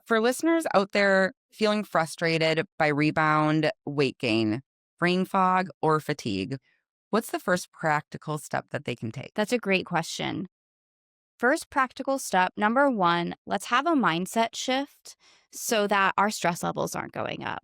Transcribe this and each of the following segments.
For listeners out there feeling frustrated by rebound weight gain, brain fog, or fatigue, what's the first practical step that they can take? That's a great question. First practical step, number one, let's have a mindset shift so that our stress levels aren't going up.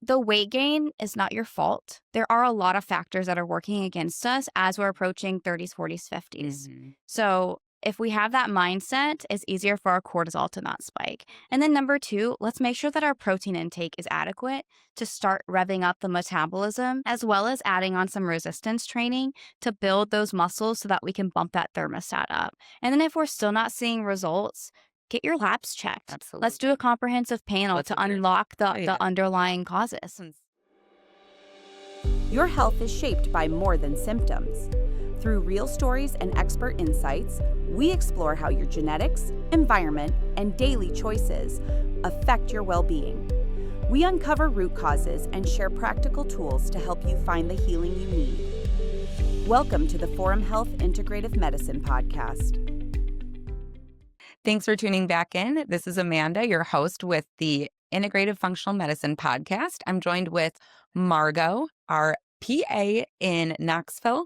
The weight gain is not your fault. There are a lot of factors that are working against us as we're approaching 30s, 40s, 50s. So if we have that mindset, it's easier for our cortisol to not spike. And then number two, let's make sure that our protein intake is adequate to start revving up the metabolism, as well as adding on some resistance training to build those muscles so that we can bump that thermostat up. And then if we're still not seeing results, get your labs checked. Absolutely. Let's do a comprehensive panel to unlock the underlying causes. Your health is shaped by more than symptoms. Through real stories and expert insights, we explore how your genetics, environment, and daily choices affect your well-being. We uncover root causes and share practical tools to help you find the healing you need. Welcome to the Forum Health Integrative Medicine Podcast. Thanks for tuning back in. This is Amanda, your host with the Integrative Functional Medicine Podcast. I'm joined with Margaux, our PA in Knoxville.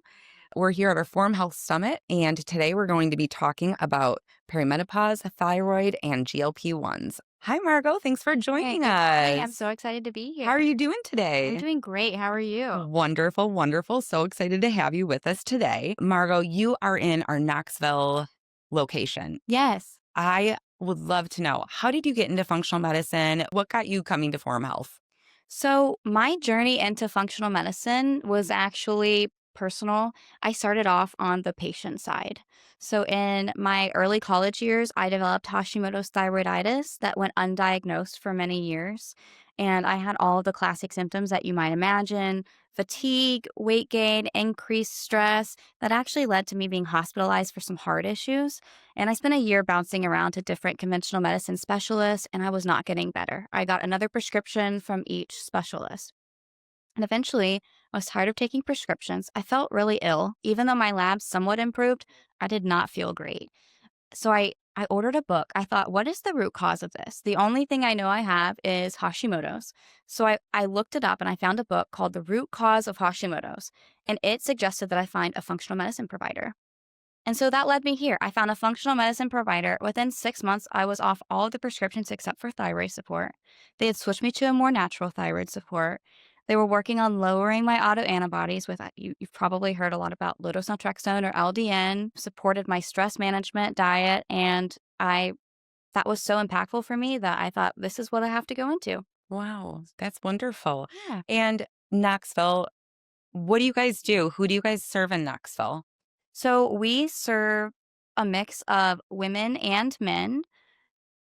We're here at our Forum Health Summit, and today we're going to be talking about perimenopause, thyroid, and GLP-1s. Hi, Margaux. Thanks for joining us. Hi, I'm so excited to be here. How are you doing today? I'm doing great. How are you? Wonderful, wonderful. So excited to have you with us today. Margaux, you are in our Knoxville location. Yes. I would love to know, how did you get into functional medicine? What got you coming to Forum Health? So my journey into functional medicine was actually personal. I started off on the patient side. So in my early college years, I developed Hashimoto's thyroiditis that went undiagnosed for many years. And I had all of the classic symptoms that you might imagine: fatigue, weight gain, increased stress. That actually led to me being hospitalized for some heart issues. And I spent a year bouncing around to different conventional medicine specialists, and I was not getting better. I got another prescription from each specialist. And eventually, I was tired of taking prescriptions. I felt really ill. Even though my labs somewhat improved, I did not feel great. So I ordered a book. I thought, what is the root cause of this? The only thing I know I have is Hashimoto's. So I looked it up and I found a book called The Root Cause of Hashimoto's. And it suggested that I find a functional medicine provider. And so that led me here. I found a functional medicine provider. Within 6 months, I was off all of the prescriptions except for thyroid support. They had switched me to a more natural thyroid support. They were working on lowering my autoantibodies with, you've probably heard a lot about low-dose naltrexone or LDN, supported my stress management diet, and that was so impactful for me that I thought, this is what I have to go into. Wow, that's wonderful. Yeah. And Knoxville, what do you guys do? Who do you guys serve in Knoxville? So we serve a mix of women and men.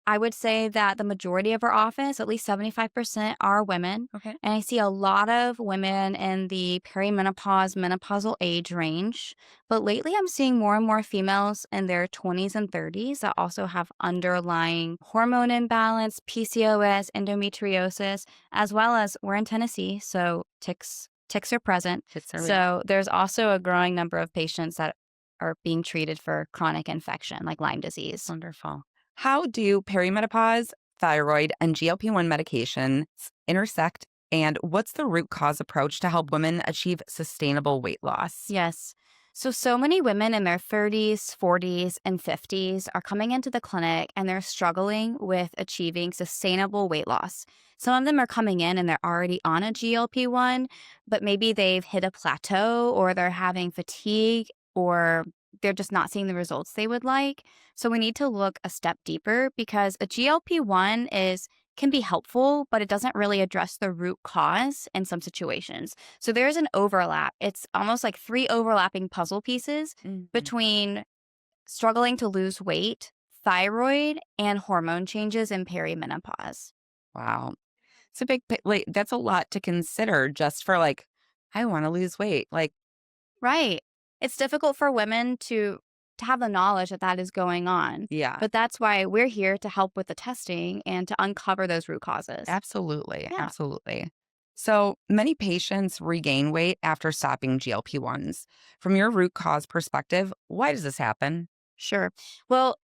I would say that the majority of our office, at least 75%, are women. Okay. And I see a lot of women in the perimenopause, menopausal age range. But lately, I'm seeing more and more females in their 20s and 30s that also have underlying hormone imbalance, PCOS, endometriosis, as well as we're in Tennessee, so ticks are present. So there's also a growing number of patients that are being treated for chronic infection, like Lyme disease. Wonderful. How do perimenopause, thyroid, and GLP-1 medications intersect, and what's the root cause approach to help women achieve sustainable weight loss? Yes. So many women in their 30s, 40s, and 50s are coming into the clinic and they're struggling with achieving sustainable weight loss. Some of them are coming in and they're already on a GLP-1, but maybe they've hit a plateau or they're having fatigue or they're just not seeing the results they would like. So we need to look a step deeper because a GLP-1 can be helpful, but it doesn't really address the root cause in some situations. So there's an overlap. It's almost like 3 overlapping puzzle pieces between struggling to lose weight, thyroid, and hormone changes in perimenopause. Wow. It's a big, that's a lot to consider just for I want to lose weight. Right. It's difficult for women to have the knowledge that is going on. Yeah. But that's why we're here to help with the testing and to uncover those root causes. Absolutely. Yeah. Absolutely. So many patients regain weight after stopping GLP-1s. From your root cause perspective, why does this happen? Sure. Well,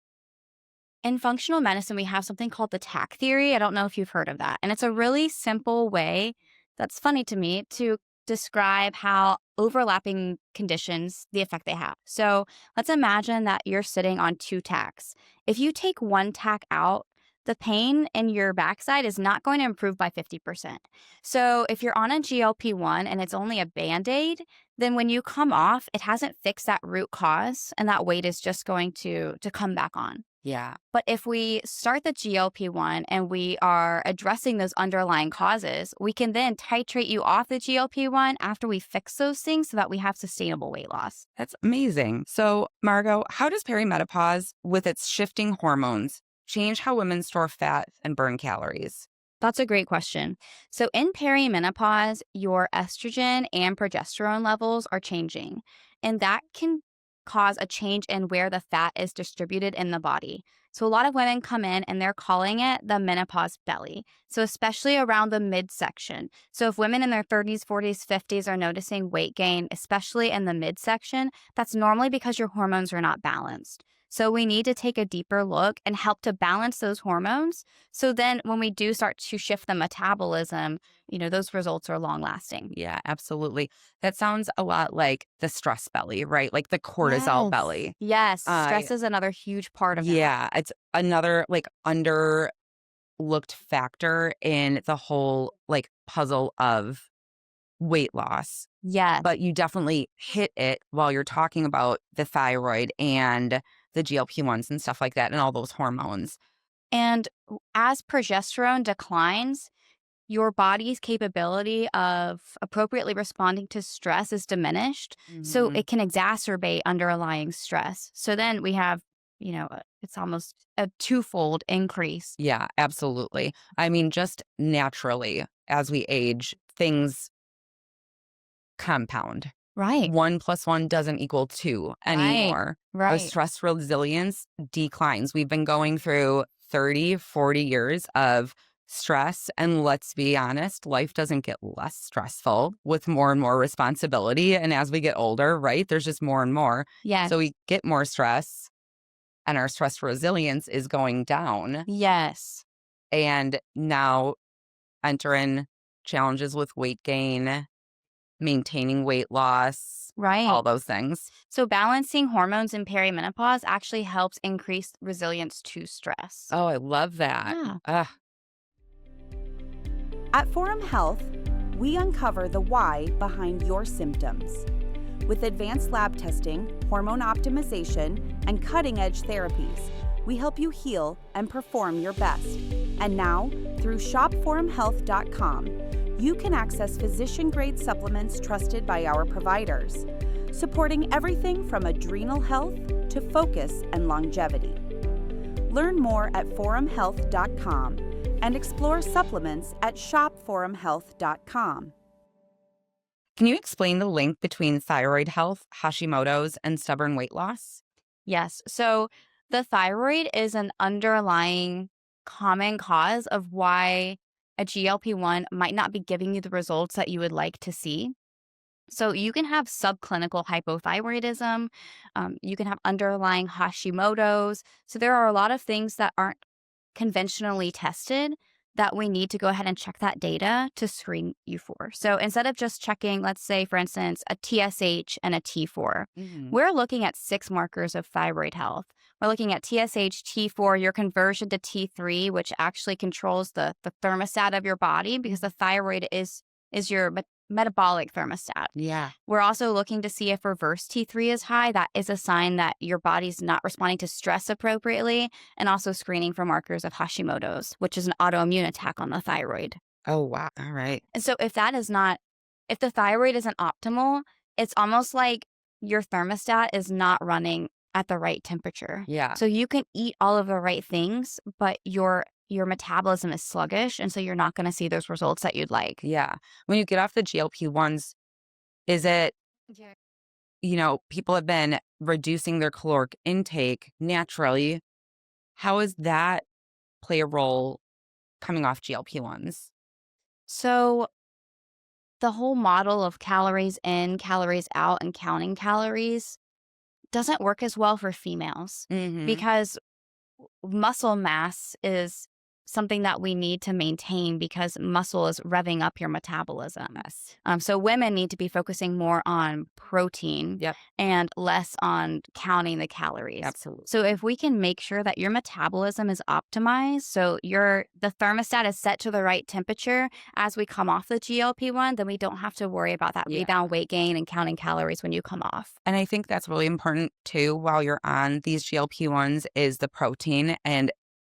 In functional medicine, we have something called the TAC theory. I don't know if you've heard of that. And it's a really simple way that's funny to me to describe how overlapping conditions, the effect they have. So let's imagine that you're sitting on two tacks. If you take one tack out, the pain in your backside is not going to improve by 50%. So if you're on a GLP-1 and it's only a Band-Aid, then when you come off, it hasn't fixed that root cause and that weight is just going to come back on. Yeah. But if we start the GLP-1 and we are addressing those underlying causes, we can then titrate you off the GLP-1 after we fix those things so that we have sustainable weight loss. That's amazing. So, Margaux, how does perimenopause, with its shifting hormones, change how women store fat and burn calories? That's a great question. So in perimenopause, your estrogen and progesterone levels are changing, and that can cause a change in where the fat is distributed in the body. So a lot of women come in and they're calling it the menopause belly. So especially around the midsection. So if women in their 30s, 40s, 50s are noticing weight gain, especially in the midsection, that's normally because your hormones are not balanced. So we need to take a deeper look and help to balance those hormones. So then when we do start to shift the metabolism, those results are long lasting. Yeah, absolutely. That sounds a lot like the stress belly, right? Like the cortisol belly. Yes. Stress is another huge part of it. Yeah, it's another underlooked factor in the whole puzzle of weight loss. Yes. But you definitely hit it while you're talking about the thyroid and the GLP-1s and stuff like that and all those hormones. And as progesterone declines, your body's capability of appropriately responding to stress is diminished. So it can exacerbate underlying stress. So then we have, it's almost a twofold increase. Yeah, absolutely. I mean, just naturally, as we age, things compound. Right. 1 + 1 doesn't equal 2 anymore. Right. Our stress resilience declines. We've been going through 30, 40 years of stress. And let's be honest, life doesn't get less stressful with more and more responsibility. And as we get older, right, there's just more and more. Yes. So we get more stress and our stress resilience is going down. Yes. And now enter in challenges with weight gain, maintaining weight loss, right, all those things. So balancing hormones in perimenopause actually helps increase resilience to stress. Oh, I love that. Yeah. At Forum Health, we uncover the why behind your symptoms. With advanced lab testing, hormone optimization, and cutting-edge therapies, we help you heal and perform your best. And now, through shopforumhealth.com, you can access physician-grade supplements trusted by our providers, supporting everything from adrenal health to focus and longevity. Learn more at forumhealth.com and explore supplements at shopforumhealth.com. Can you explain the link between thyroid health, Hashimoto's, and stubborn weight loss? Yes. So the thyroid is an underlying common cause of why a GLP-1 might not be giving you the results that you would like to see. So you can have subclinical hypothyroidism. You can have underlying Hashimoto's. So there are a lot of things that aren't conventionally tested that we need to go ahead and check that data to screen you for. So instead of just checking, let's say, for instance, a TSH and a T4, we're looking at 6 markers of thyroid health. We're looking at TSH, T4, your conversion to T3, which actually controls the thermostat of your body because the thyroid is your metabolic thermostat. Yeah. We're also looking to see if reverse T3 is high. That is a sign that your body's not responding to stress appropriately, and also screening for markers of Hashimoto's, which is an autoimmune attack on the thyroid. Oh, wow. All right. And so if the thyroid isn't optimal, it's almost like your thermostat is not running at the right temperature. Yeah. So you can eat all of the right things, but your metabolism is sluggish, and so you're not going to see those results that you'd like. Yeah. When you get off the GLP-1s, is it, people have been reducing their caloric intake naturally. How does that play a role coming off GLP-1s? So the whole model of calories in, calories out, and counting calories doesn't work as well for females because muscle mass is something that we need to maintain because muscle is revving up your metabolism. Yes. So women need to be focusing more on protein Yep. and less on counting the calories. Absolutely. So if we can make sure that your metabolism is optimized, so the thermostat is set to the right temperature as we come off the GLP-1, then we don't have to worry about that Yeah. rebound weight gain and counting calories when you come off. And I think that's really important too while you're on these GLP-1s is the protein and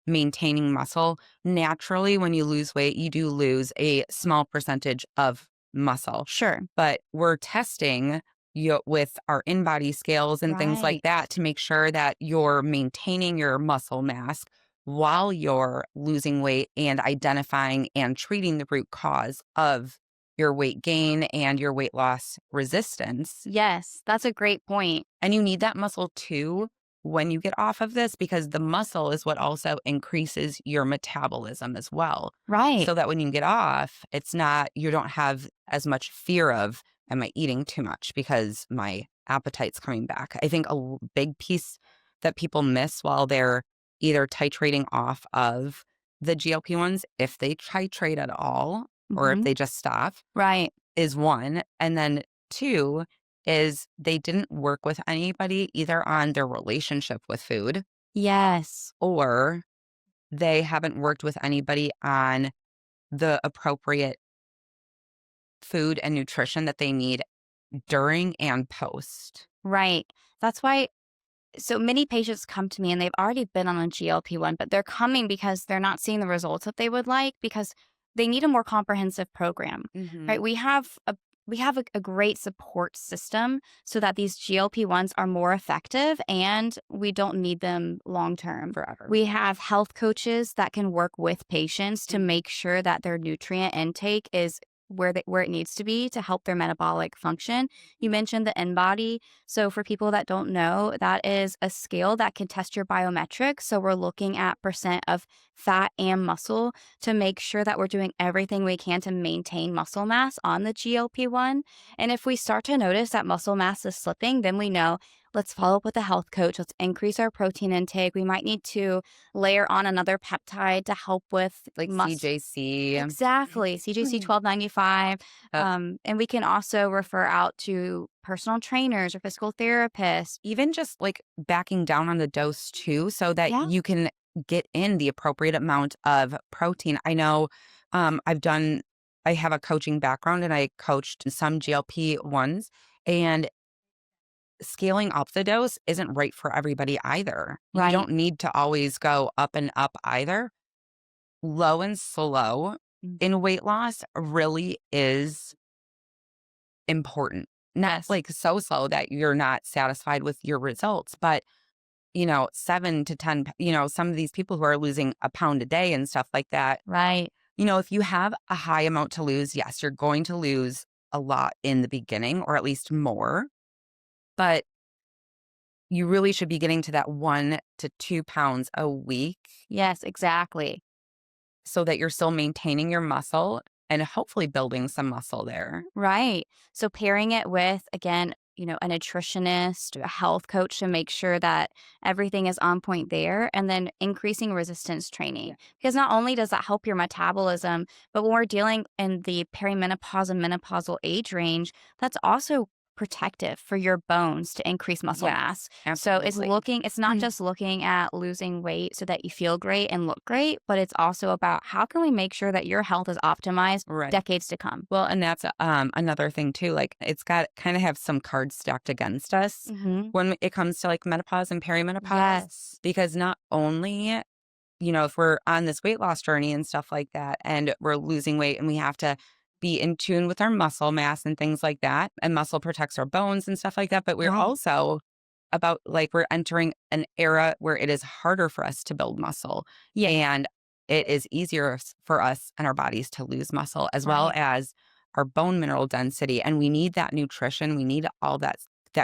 maintaining muscle. Naturally, when you lose weight, you do lose a small percentage of muscle. Sure. But we're testing you with our in-body scales and things like Right. that to make sure that you're maintaining your muscle mass while you're losing weight and identifying and treating the root cause of your weight gain and your weight loss resistance. Yes, that's a great point. And you need that muscle too when you get off of this because the muscle is what also increases your metabolism as well. Right. So that when you get off, it's not, you don't have as much fear of, am I eating too much because my appetite's coming back? I think big piece that people miss while they're either titrating off of the GLP-1s, if they titrate at all, or if Mhm. they just stop, Right. is one. And then two is they didn't work with anybody either on their relationship with food Yes. or they haven't worked with anybody on the appropriate food and nutrition that they need during and post. Right. That's why so many patients come to me and they've already been on a GLP-1, but they're coming because they're not seeing the results that they would like because they need a more comprehensive program. Right? We have a great support system so that these GLP-1s are more effective and we don't need them long term. Forever. We have health coaches that can work with patients to Mhm. make sure that their nutrient intake is where it needs to be to help their metabolic function. You mentioned the InBody. So for people that don't know, that is a scale that can test your biometrics. So we're looking at percent of fat and muscle to make sure that we're doing everything we can to maintain muscle mass on the GLP-1. And if we start to notice that muscle mass is slipping, then we know, let's follow up with a health coach. Let's increase our protein intake. We might need to layer on another peptide to help with Like CJC. Exactly. CJC 1295. And we can also refer out to personal trainers or physical therapists. Even just like backing down on the dose too, so that Yeah. you can get in the appropriate amount of protein. I know I have a coaching background and I coached some GLP-1s and scaling up the dose isn't right for everybody either. You Right. don't need to always go up and up either. Low and slow in weight loss really is important. Not Yes. like so slow that you're not satisfied with your results, but 7 to 10, some of these people who are losing a pound a day and stuff like that, Right. if you have a high amount to lose, yes, you're going to lose a lot in the beginning or at least more, but you really should be getting to that 1 to 2 pounds a week Yes, exactly. so that you're still maintaining your muscle and hopefully building some muscle there. Right. So pairing it with, again, a nutritionist, a health coach to make sure that everything is on point there, and then increasing resistance training. Because not only does that help your metabolism, but when we're dealing in the perimenopause and menopausal age range, that's also protective for your bones to increase muscle mass. So it's not just looking at losing weight so that you feel great and look great, but it's also about how can we make sure that your health is optimized Right. decades to come. Well, and that's another thing too. Like it's got kind of have some cards stacked against us when it comes to like menopause and perimenopause. Yes. Because not only, if we're on this weight loss journey and stuff like that, and we're losing weight and we have to be in tune with our muscle mass and things like that, and muscle protects our bones and stuff like that. But we're Right. also about like we're entering an era where it is harder for us to build muscle. Yeah. And it is easier for us and our bodies to lose muscle as well Right. as our bone mineral density. And we need that nutrition. We need all that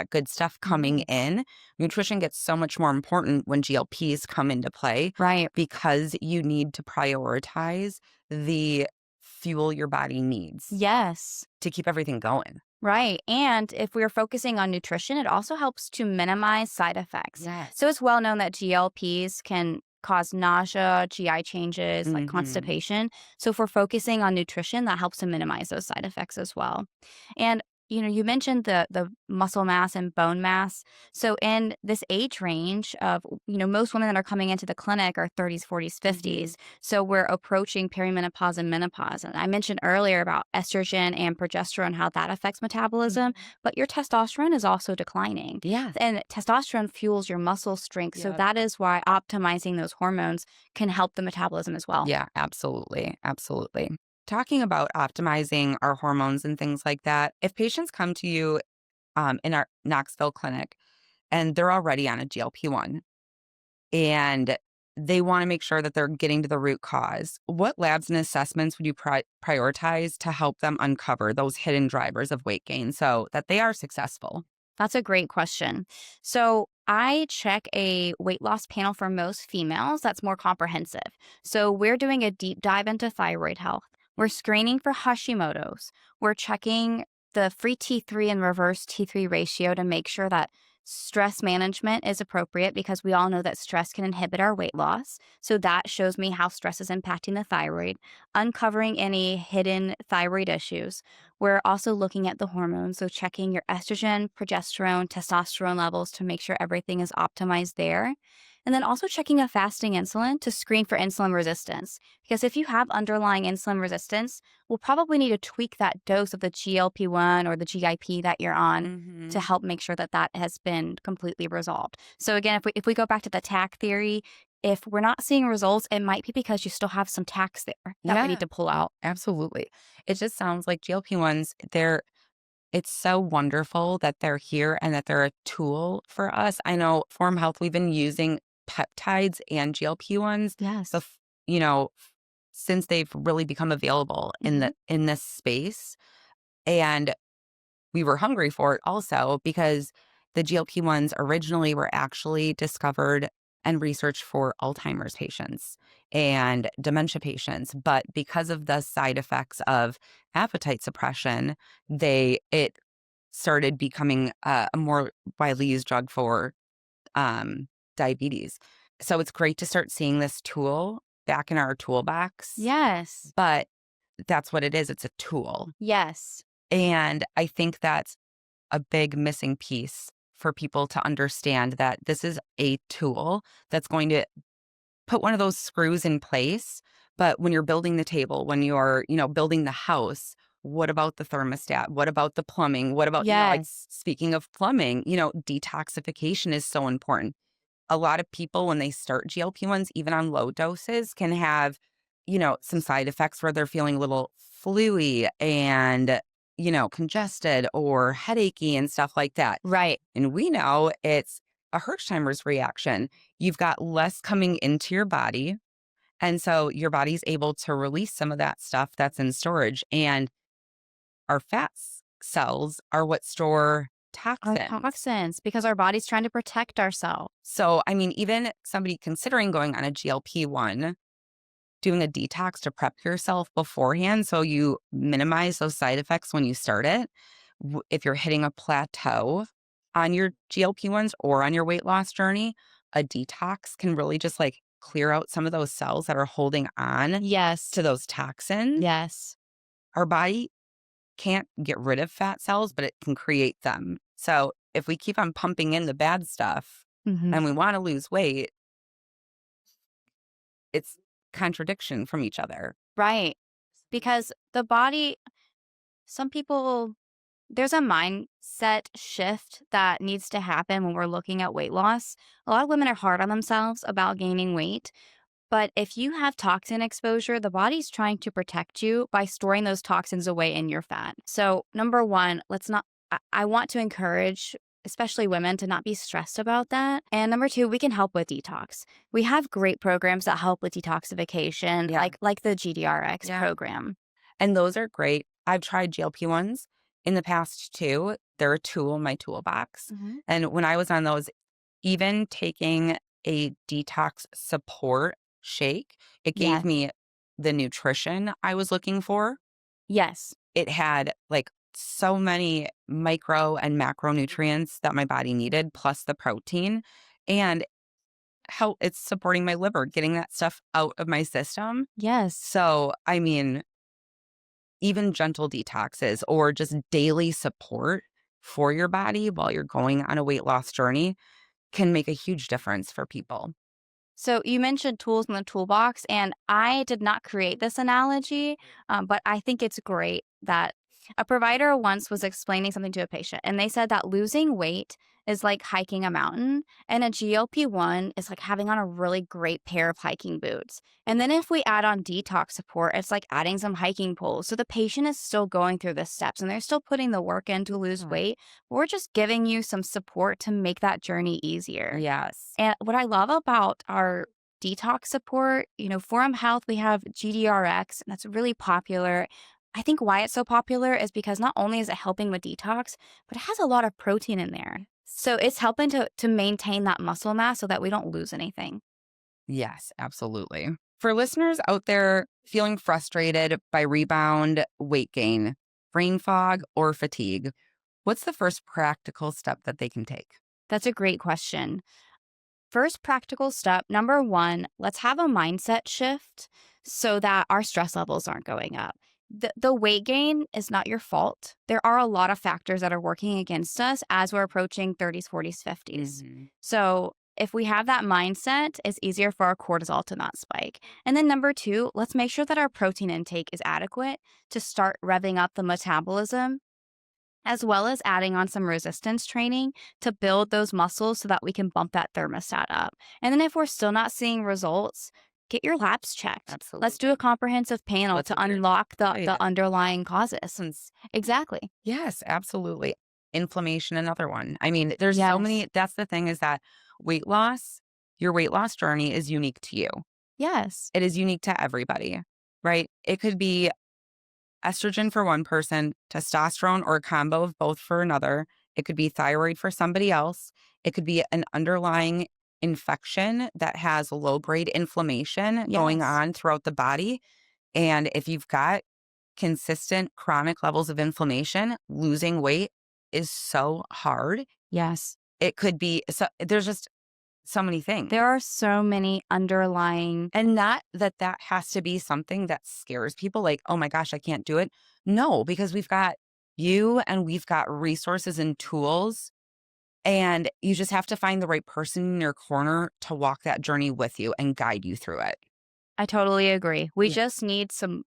good stuff coming in. Nutrition gets so much more important when GLPs come into play Right. because you need to prioritize the fuel your body needs Yes. to keep everything going. Right. And if we're focusing on nutrition, it also helps to minimize side effects. Yes. So it's well known that GLPs can cause nausea, GI changes, like Mhm. constipation. So if we're focusing on nutrition, that helps to minimize those side effects as well. And you mentioned the muscle mass and bone mass. So in this age range of, most women that are coming into the clinic are 30s, 40s, Mhm. 50s. So we're approaching perimenopause and menopause. And I mentioned earlier about estrogen and progesterone, how that affects metabolism, Mhm. but your testosterone is also declining. Yeah. And testosterone fuels your muscle strength. So Yep. that is why optimizing those hormones can help the metabolism as well. Yeah, absolutely. Absolutely. Talking about optimizing our hormones and things like that, if patients come to you in our Knoxville clinic and they're already on a GLP-1 and they want to make sure that they're getting to the root cause, what labs and assessments would you prioritize to help them uncover those hidden drivers of weight gain so that they are successful? That's a great question. So, I check a weight loss panel for most females that's more comprehensive. So, we're doing a deep dive into thyroid health. We're screening for Hashimoto's. We're checking the free T3 and reverse T3 ratio to make sure that stress management is appropriate because we all know that stress can inhibit our weight loss. So, that shows me how stress is impacting the thyroid, uncovering any hidden thyroid issues. We're also looking at the hormones, so checking your estrogen, progesterone, testosterone levels to make sure everything is optimized there. And then also checking a fasting insulin to screen for insulin resistance. Because if you have underlying insulin resistance, we'll probably need to tweak that dose of the GLP-1 or the GIP that you're on to Mhm. help make sure that that has been completely resolved. So again, if we go back to the TAC theory, if we're not seeing results, it might be because you still have some tax there that we need Yeah, to pull out. absolutely. It just sounds like GLP-1s, it's so wonderful that they're here and that they're a tool for us. I know Form Health, we've been using peptides and GLP-1s, Yes. bef- you know, since they've really become available in Mhm. this space. And we were hungry for it also because the GLP-1s originally were actually discovered and researched for Alzheimer's patients and dementia patients. But because of the side effects of appetite suppression, it started becoming a more widely used drug for um, diabetes. So it's great to start seeing this tool back in our toolbox, Yes. but that's what it is. It's a tool. Yes. And I think that's a big missing piece for people to understand that this is a tool that's going to put one of those screws in place. But when you're building the table, when you're, building the house, what about the thermostat? What about the plumbing? What about, like Yes. speaking of plumbing, detoxification is so important. A lot of people, when they start GLP-1s, even on low doses, can have, some side effects where they're feeling a little fluey and, congested or headachy and stuff like that. Right. And we know it's a Herxheimer's reaction. You've got less coming into your body. And so your body's able to release some of that stuff that's in storage. And our cells are what store Our toxins. toxins, because our body's trying to protect ourselves. So, I mean, even somebody considering going on a GLP-1, doing a detox to prep yourself beforehand so you minimize those side effects when you start it. If you're hitting a plateau on your GLP-1s or on your weight loss journey, a detox can really just like clear out some of those cells that are holding on Yes. to those toxins. Yes. Our body can't get rid of fat cells, but it can create them. So if we keep on pumping in the bad stuff Mhm. and we want to lose weight, it's contradiction from each other. Right. Because the body, some people, there's a mindset shift that needs to happen when we're looking at weight loss. A lot of women are hard on themselves about gaining weight. But if you have toxin exposure, the body's trying to protect you by storing those toxins away in your fat. So, number one, let's not, I want to encourage, especially women, to not be stressed about that. And number two, we can help with detox. We have great programs that help with detoxification, Yeah. like the GDRX Yeah. program. And those are great. I've tried GLP-1s in the past too. They're a tool in my toolbox. Mhm. And when I was on those, even taking a detox support shake, it gave Yes. me the nutrition I was looking for. Yes. It had like so many micro and macronutrients that my body needed, plus the protein. And it's supporting my liver, getting that stuff out of my system. Yes. So, I mean, even gentle detoxes or just daily support for your body while you're going on a weight loss journey can make a huge difference for people. So you mentioned tools in the toolbox, and I did not create this analogy, but I think it's great that a provider once was explaining something to a patient, and they said that losing weight is like hiking a mountain, and a GLP-1 is like having on a really great pair of hiking boots. And then if we add on detox support, it's like adding some hiking poles. So the patient is still going through the steps, and they're still putting the work in to lose weight. We're just giving you some support to make that journey easier. Yes. And what I love about our detox support, Forum Health, we have GDRX, and that's really popular. I think why it's so popular is because not only is it helping with detox, but it has a lot of protein in there. So it's helping to maintain that muscle mass so that we don't lose anything. Yes, absolutely. For listeners out there feeling frustrated by rebound, weight gain, brain fog, or fatigue, what's the first practical step that they can take? That's a great question. First practical step, number one, let's have a mindset shift so that our stress levels aren't going up. The weight gain is not your fault. There are a lot of factors that are working against us as we're approaching 30s, 40s, 50s. So if we have that mindset, it's easier for our cortisol to not spike. And then number two, let's make sure that our protein intake is adequate to start revving up the metabolism, as well as adding on some resistance training to build those muscles so that we can bump that thermostat up. And then if we're still not seeing results, get your labs checked. Absolutely. Let's do a comprehensive panel to unlock the underlying causes. Exactly. Yes, absolutely. Inflammation, another one. I mean, there's so many. That's the thing, is that your weight loss journey is unique to you. Yes. It is unique to everybody, right? It could be estrogen for one person, testosterone or a combo of both for another. It could be thyroid for somebody else. It could be an underlying infection that has low-grade inflammation going on throughout the body. And if you've got consistent chronic levels of inflammation, losing weight is so hard. Yes. It could be, there's just so many things. There are so many underlying. And not that has to be something that scares people, like, oh my gosh, I can't do it. No, because we've got you and we've got resources and tools. And you just have to find the right person in your corner to walk that journey with you and guide you through it. I totally agree. We just need some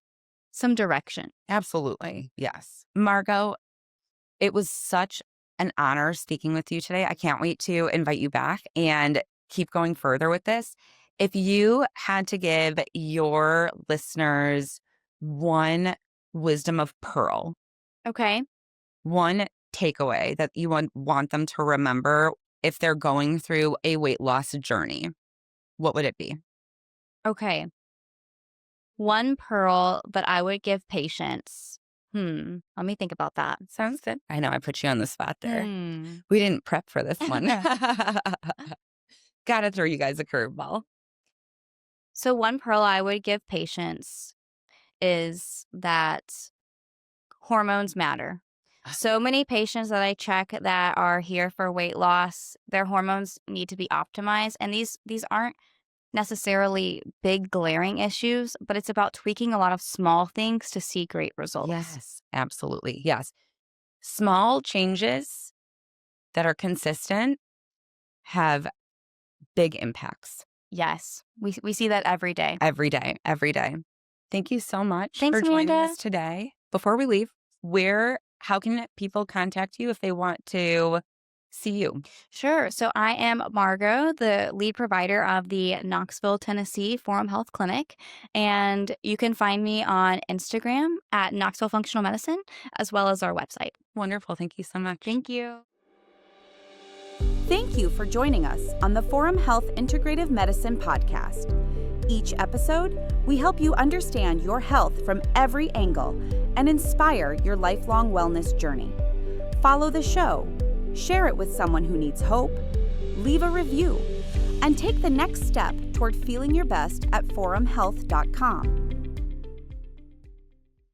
direction. Absolutely. Yes. Margaux, it was such an honor speaking with you today. I can't wait to invite you back and keep going further with this. If you had to give your listeners one wisdom of pearl, okay, one takeaway that you want them to remember if they're going through a weight loss journey, what would it be? Okay. One pearl that I would give patients. Let me think about that. Sounds good. I know I put you on the spot there. We didn't prep for this one. Gotta throw you guys a curveball. So one pearl I would give patients is that hormones matter. So many patients that I check that are here for weight loss, their hormones need to be optimized. And these aren't necessarily big glaring issues, but it's about tweaking a lot of small things to see great results. Yes, absolutely. Yes. Small changes that are consistent have big impacts. Yes. We see that every day. Every day. Thank you so much Thanks, for joining Amanda. us today. Before we leave, how can people contact you if they want to see you? Sure. So I am Margaux, the lead provider of the Knoxville, Tennessee Forum Health Clinic. And you can find me on Instagram at Knoxville Functional Medicine, as well as our website. Wonderful. Thank you so much. Thank you. Thank you for joining us on the Forum Health Integrative Medicine podcast. Each episode, we help you understand your health from every angle and inspire your lifelong wellness journey. Follow the show, share it with someone who needs hope, leave a review, and take the next step toward feeling your best at forumhealth.com.